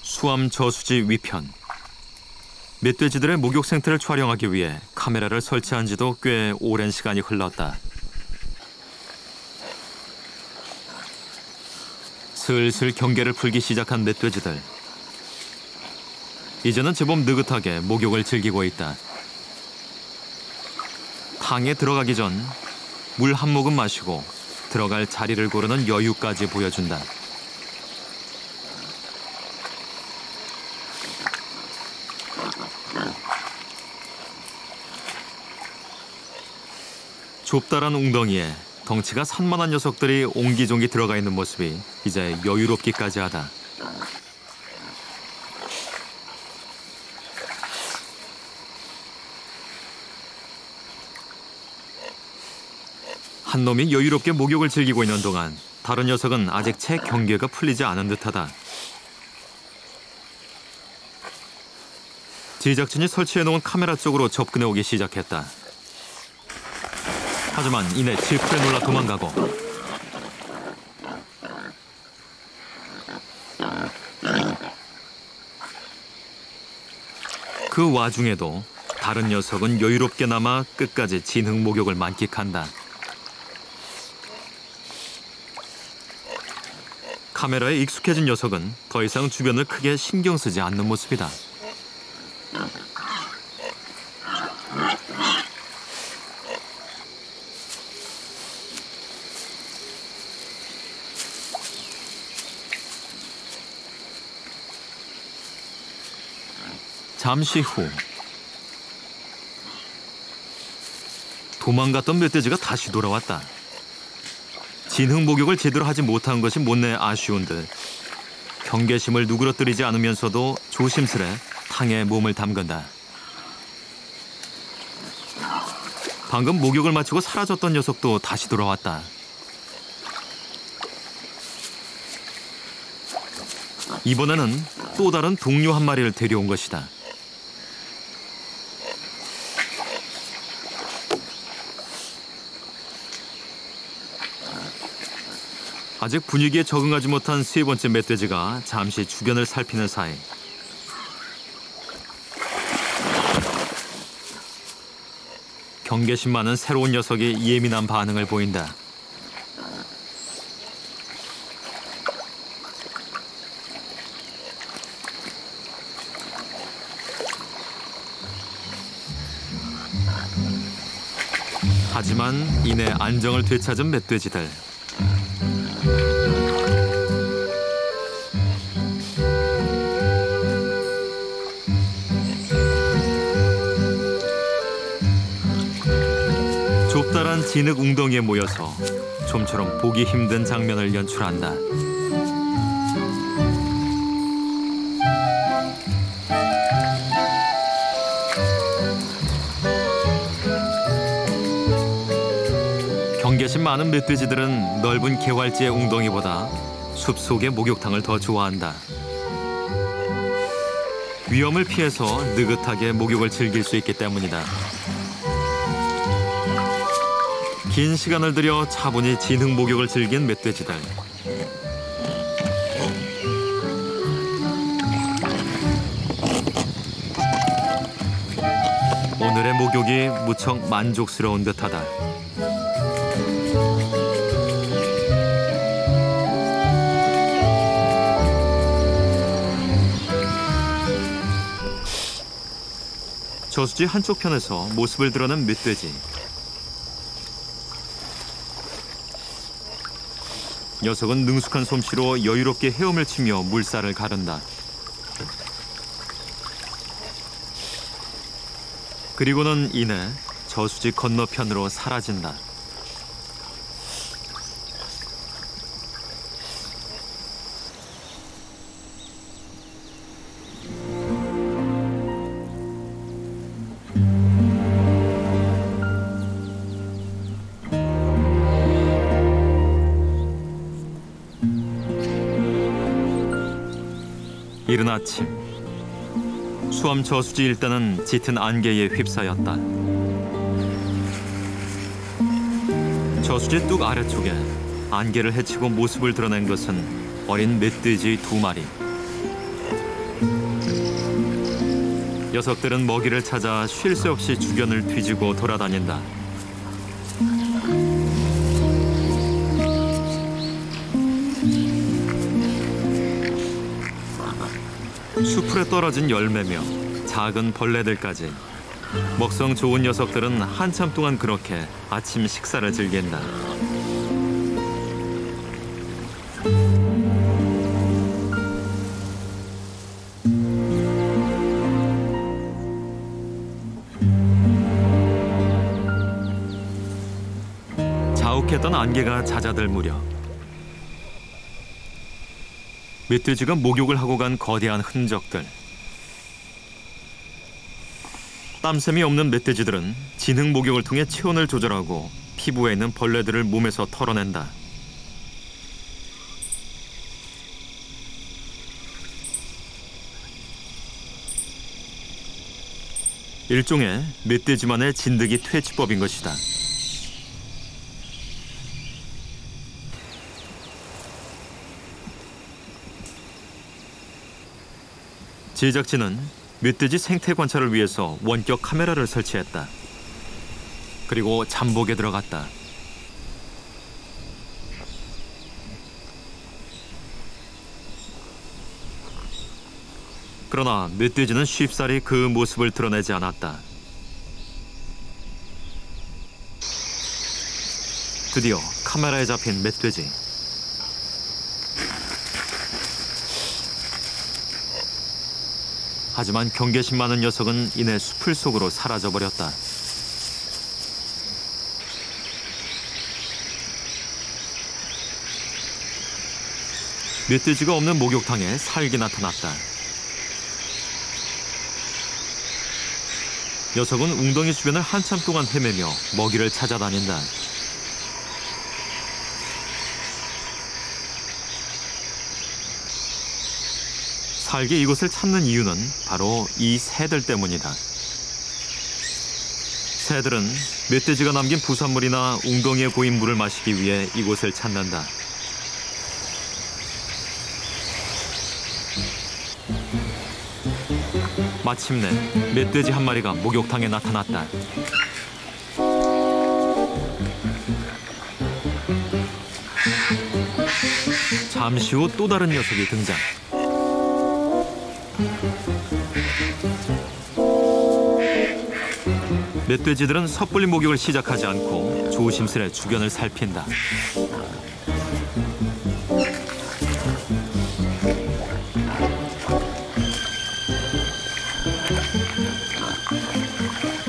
수암 저수지 위편. 멧돼지들의 목욕 생태를 촬영하기 위해 카메라를 설치한 지도 꽤 오랜 시간이 흘렀다. 슬슬 경계를 풀기 시작한 멧돼지들. 이제는 제법 느긋하게 목욕을 즐기고 있다. 탕에 들어가기 전 물 한 모금 마시고 들어갈 자리를 고르는 여유까지 보여준다. 좁다란 웅덩이에 덩치가 산만한 녀석들이 옹기종기 들어가 있는 모습이 이제 여유롭기까지 하다. 한 놈이 여유롭게 목욕을 즐기고 있는 동안 다른 녀석은 아직 채 경계가 풀리지 않은 듯하다. 제작진이 설치해놓은 카메라 쪽으로 접근해 오기 시작했다. 하지만 이내 질풍에 놀라 도망가고 그 와중에도 다른 녀석은 여유롭게 남아 끝까지 진흙 목욕을 만끽한다. 카메라에 익숙해진 녀석은 더 이상 주변을 크게 신경 쓰지 않는 모습이다. 잠시 후 도망갔던 멧돼지가 다시 돌아왔다. 진흙 목욕을 제대로 하지 못한 것이 못내 아쉬운 듯 경계심을 누그러뜨리지 않으면서도 조심스레 탕에 몸을 담근다. 방금 목욕을 마치고 사라졌던 녀석도 다시 돌아왔다. 이번에는 또 다른 동료 한 마리를 데려온 것이다. 아직 분위기에 적응하지 못한 세 번째 멧돼지가 잠시 주변을 살피는 사이 경계심 많은 새로운 녀석이 예민한 반응을 보인다. 하지만 이내 안정을 되찾은 멧돼지들. 좁다란 진흙 웅덩이에 모여서 좀처럼 보기 힘든 장면을 연출한다. 경계심 많은 멧돼지들은 넓은 개활지의 웅덩이보다 숲속의 목욕탕을 더 좋아한다. 위험을 피해서 느긋하게 목욕을 즐길 수 있기 때문이다. 긴 시간을 들여 차분히 진흙 목욕을 즐긴 멧돼지들. 오늘의 목욕이 무척 만족스러운 듯하다. 저수지 한쪽 편에서 모습을 드러낸 멧돼지. 녀석은 능숙한 솜씨로 여유롭게 헤엄을 치며 물살을 가른다. 그리고는 이내 저수지 건너편으로 사라진다. 이른 아침, 수암 저수지 일대는 짙은 안개에 휩싸였다. 저수지 뚝 아래쪽에 안개를 헤치고 모습을 드러낸 것은 어린 멧돼지 2마리. 녀석들은 먹이를 찾아 쉴 새 없이 주변을 뒤지고 돌아다닌다. 수풀에 떨어진 열매며 작은 벌레들까지 먹성 좋은 녀석들은 한참 동안 그렇게 아침 식사를 즐긴다. 자욱했던 안개가 잦아들 무렵 멧돼지가 목욕을 하고 간 거대한 흔적들. 땀샘이 없는 멧돼지들은 진흙 목욕을 통해 체온을 조절하고 피부에 있는 벌레들을 몸에서 털어낸다. 일종의 멧돼지만의 진드기 퇴치법인 것이다. 제작진은 멧돼지 생태 관찰을 위해서 원격 카메라를 설치했다. 그리고 잠복에 들어갔다. 그러나 멧돼지는 쉽사리 그 모습을 드러내지 않았다. 드디어 카메라에 잡힌 멧돼지. 하지만 경계심 많은 녀석은 이내 수풀 속으로 사라져버렸다. 멧돼지가 없는 목욕탕에 살기 나타났다. 녀석은 웅덩이 주변을 한참 동안 헤매며 먹이를 찾아다닌다. 살게 이곳을 찾는 이유는 바로 이 새들 때문이다. 새들은 멧돼지가 남긴 부산물이나 웅덩이에 고인 물을 마시기 위해 이곳을 찾는다. 마침내 멧돼지 한 마리가 목욕탕에 나타났다. 잠시 후 또 다른 녀석이 등장. 멧돼지들은 섣불리 목욕을 시작하지 않고 조심스레 주변을 살핀다.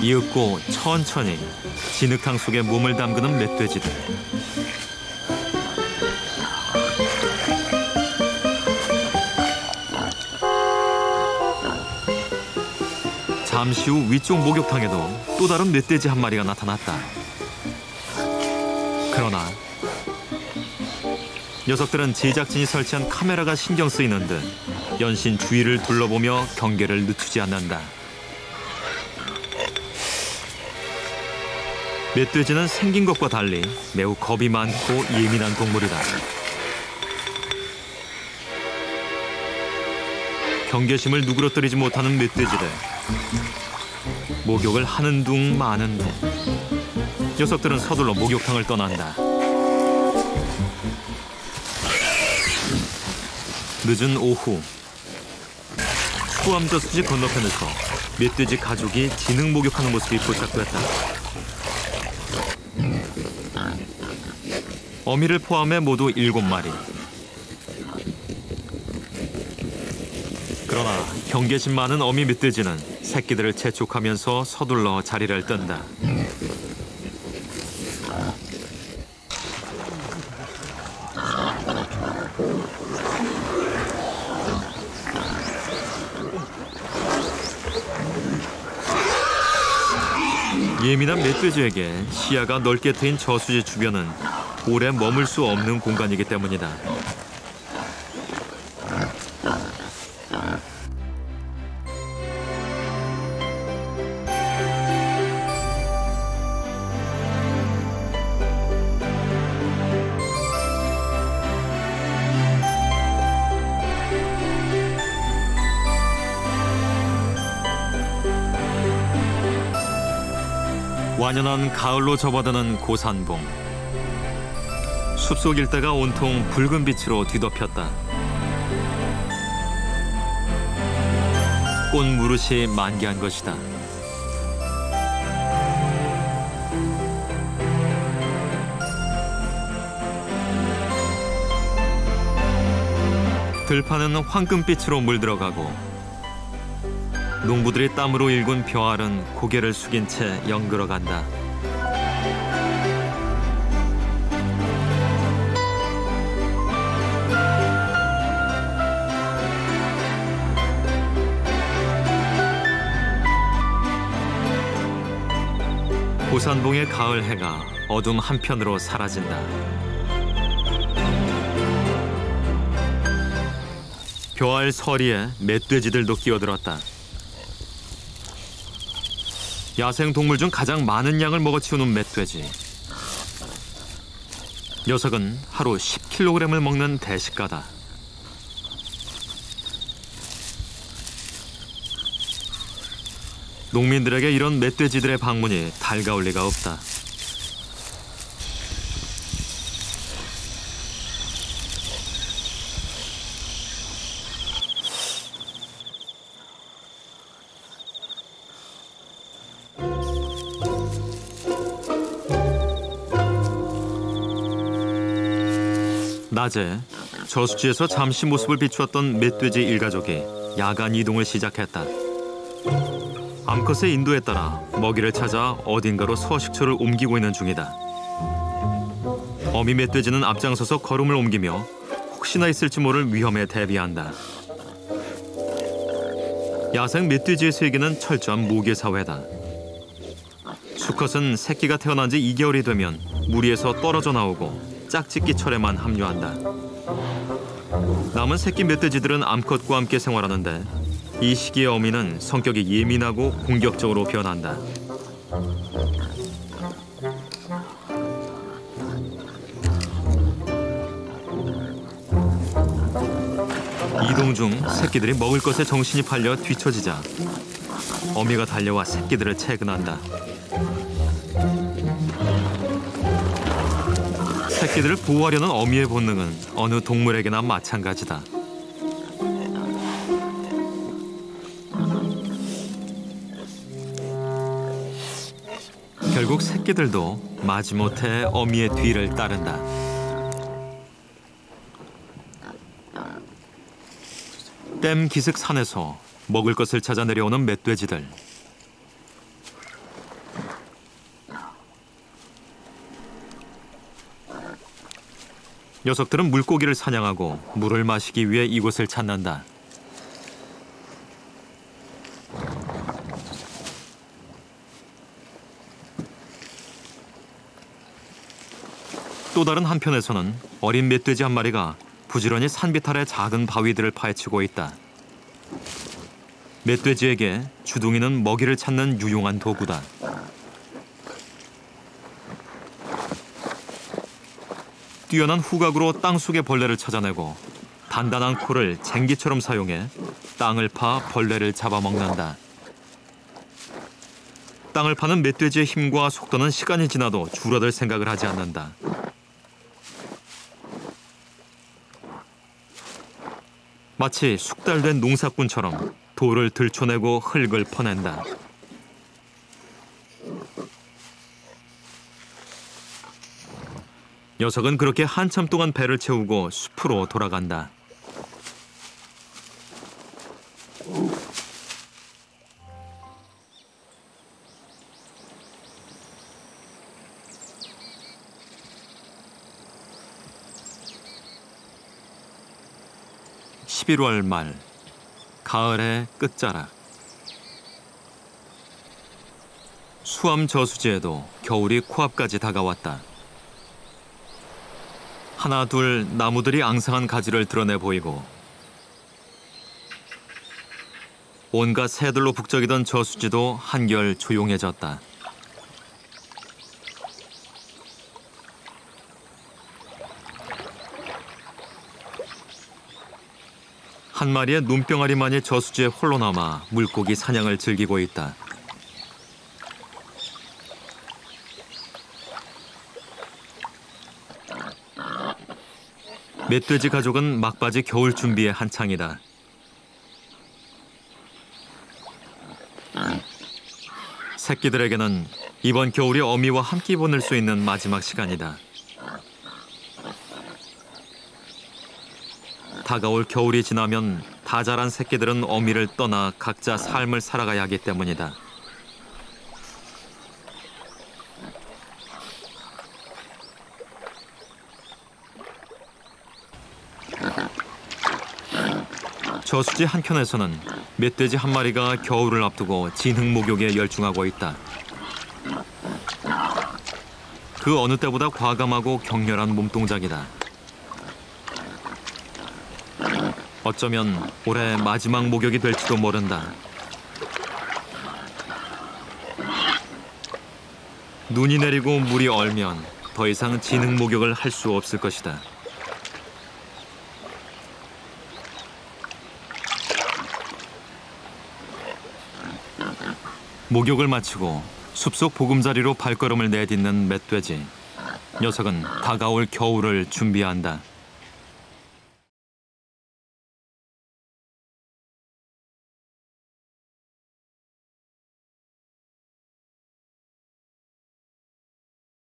이윽고 천천히 진흙탕 속에 몸을 담그는 멧돼지들. 잠시 후 위쪽 목욕탕에도 또 다른 멧돼지 한 마리가 나타났다. 그러나 녀석들은 제작진이 설치한 카메라가 신경 쓰이는 듯 연신 주위를 둘러보며 경계를 늦추지 않는다. 멧돼지는 생긴 것과 달리 매우 겁이 많고 예민한 동물이다. 경계심을 누그러뜨리지 못하는 멧돼지들. 목욕을 하는 둥 마는 둥. 녀석들은 서둘러 목욕탕을 떠난다. 늦은 오후, 수암저수지 건너편에서 멧돼지 가족이 진흙 목욕하는 모습이 포착됐다. 어미를 포함해 모두 7마리. 그러나 경계심 많은 어미 멧돼지는 새끼들을 재촉하면서 서둘러 자리를 뜬다. 예민한 멧돼지에게 시야가 넓게 트인 저수지 주변은 오래 머물 수 없는 공간이기 때문이다. 완연한 가을로 접어드는 고산봉. 숲속 일대가 온통 붉은 빛으로 뒤덮였다. 꽃 무릇이 만개한 것이다. 들판은 황금빛으로 물들어가고 농부들이 땀으로 일군 벼알은 고개를 숙인 채 연그러간다. 고산봉의 가을 해가 어둠 한편으로 사라진다. 벼알 서리에 멧돼지들도 끼어들었다. 야생 동물 중 가장 많은 양을 먹어치우는 멧돼지. 녀석은 하루 10kg을 먹는 대식가다. 농민들에게 이런 멧돼지들의 방문이 달가울 리가 없다. 낮에 저수지에서 잠시 모습을 비추었던 멧돼지 일가족이 야간 이동을 시작했다. 암컷의 인도에 따라 먹이를 찾아 어딘가로 서식처를 옮기고 있는 중이다. 어미 멧돼지는 앞장서서 걸음을 옮기며 혹시나 있을지 모를 위험에 대비한다. 야생 멧돼지의 세계는 철저한 모계사회다. 수컷은 새끼가 태어난 지 2개월이 되면 무리에서 떨어져 나오고 짝짓기 철에만 합류한다. 남은 새끼 멧돼지들은 암컷과 함께 생활하는데 이 시기의 어미는 성격이 예민하고 공격적으로 변한다. 이동 중 새끼들이 먹을 것에 정신이 팔려 뒤처지자 어미가 달려와 새끼들을 채근한다. 새끼들을 보호하려는 어미의 본능은 어느 동물에게나 마찬가지다. 결국 새끼들도 마지못해 어미의 뒤를 따른다. 댐 기슭 산에서 먹을 것을 찾아 내려오는 멧돼지들. 녀석들은 물고기를 사냥하고 물을 마시기 위해 이곳을 찾는다. 또 다른 한편에서는 어린 멧돼지 한 마리가 부지런히 산비탈의 작은 바위들을 파헤치고 있다. 멧돼지에게 주둥이는 먹이를 찾는 유용한 도구다. 뛰어난 후각으로 땅속의 벌레를 찾아내고 단단한 코를 쟁기처럼 사용해 땅을 파 벌레를 잡아먹는다. 땅을 파는 멧돼지의 힘과 속도는 시간이 지나도 줄어들 생각을 하지 않는다. 마치 숙달된 농사꾼처럼 돌을 들춰내고 흙을 퍼낸다. 녀석은 그렇게 한참 동안 배를 채우고 숲으로 돌아간다. (11월) 말, 가을의 끝자락. 수암 저수지에도 겨울이 코앞까지 다가왔다. 하나 둘 나무들이 앙상한 가지를 드러내 보이고 온갖 새들로 북적이던 저수지도 한결 조용해졌다. 한 마리의 눈병아리만이 저수지에 홀로 남아 물고기 사냥을 즐기고 있다. 멧돼지 가족은 막바지 겨울 준비에 한창이다. 새끼들에게는 이번 겨울이 어미와 함께 보낼 수 있는 마지막 시간이다. 다가올 겨울이 지나면 다 자란 새끼들은 어미를 떠나 각자 삶을 살아가야 하기 때문이다. 저수지 한켠에서는 멧돼지 한 마리가 겨울을 앞두고 진흙 목욕에 열중하고 있다. 그 어느 때보다 과감하고 격렬한 몸동작이다. 어쩌면 올해 마지막 목욕이 될지도 모른다. 눈이 내리고 물이 얼면 더 이상 진흙 목욕을 할 수 없을 것이다. 목욕을 마치고 숲속 보금자리로 발걸음을 내딛는 멧돼지. 녀석은 다가올 겨울을 준비한다.